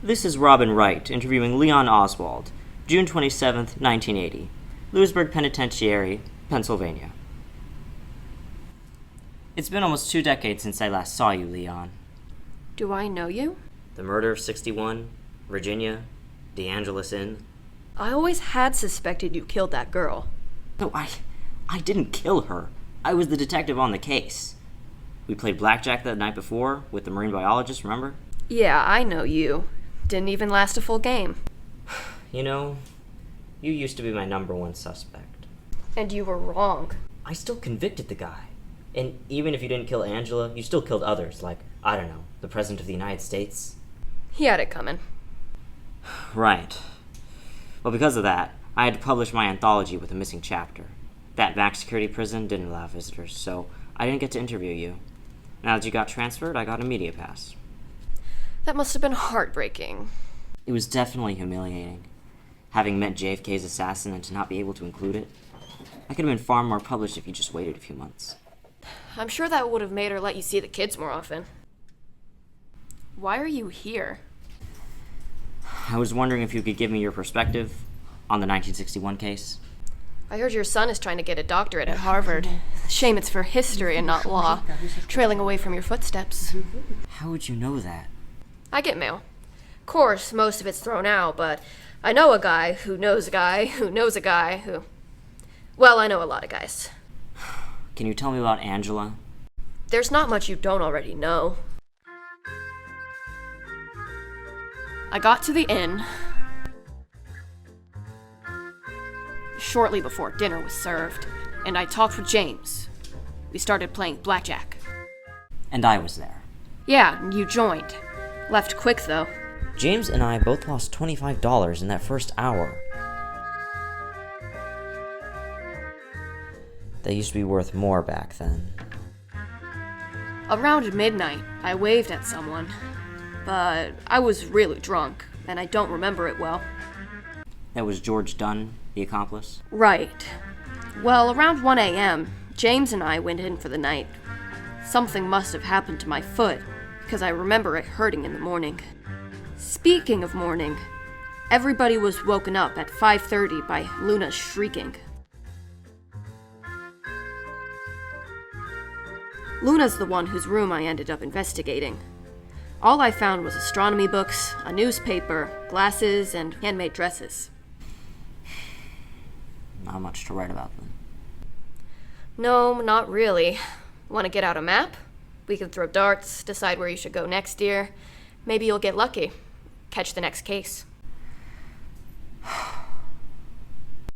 This is Robin Wright interviewing Leon Oswald, June 27, 1980, Lewisburg Penitentiary, Pennsylvania. It's been almost 2 decades since I last saw you, Leon. Do I know you? The murder of 61, Virginia, DeAngelis Inn. I always had suspected you killed that girl. No, I didn't kill her. I was the detective on the case. We played blackjack that night before with the marine biologist, remember? Yeah, I know you. Didn't even last a full game. You know, you used to be my number one suspect. And you were wrong. I still convicted the guy. And even if you didn't kill Angela, you still killed others, like, I don't know, the President of the United States. He had it coming. Right. Well, because of that, I had to publish my anthology with a missing chapter. That max security prison didn't allow visitors, so I didn't get to interview you. Now that you got transferred, I got a media pass. That must have been heartbreaking. It was definitely humiliating. Having met JFK's assassin and to not be able to include it. I could have been far more published if you just waited a few months. I'm sure that would have made her let you see the kids more often. Why are you here? I was wondering if you could give me your perspective on the 1961 case. I heard your son is trying to get a doctorate at Harvard. Shame it's for history and not law, trailing away from your footsteps. How would you know that? I get mail. Of course, most of it's thrown out, but I know a guy who knows a guy who knows a guy who... Well, I know a lot of guys. Can you tell me about Angela? There's not much you don't already know. I got to the inn shortly before dinner was served, and I talked with James. We started playing blackjack. And I was there. Yeah, you joined. Left quick, though. James and I both lost $25 in that first hour. They used to be worth more back then. Around midnight, I waved at someone, but I was really drunk, and I don't remember it well. That was George Dunn, the accomplice? Right. Well, around 1 a.m., James and I went in for the night. Something must have happened to my foot, because I remember it hurting in the morning. Speaking of morning, everybody was woken up at 5:30 by Luna's shrieking. Luna's the one whose room I ended up investigating. All I found was astronomy books, a newspaper, glasses, and handmade dresses. Not much to write about them. No, not really. Want to get out a map? We can throw darts, decide where you should go next year. Maybe you'll get lucky. Catch the next case.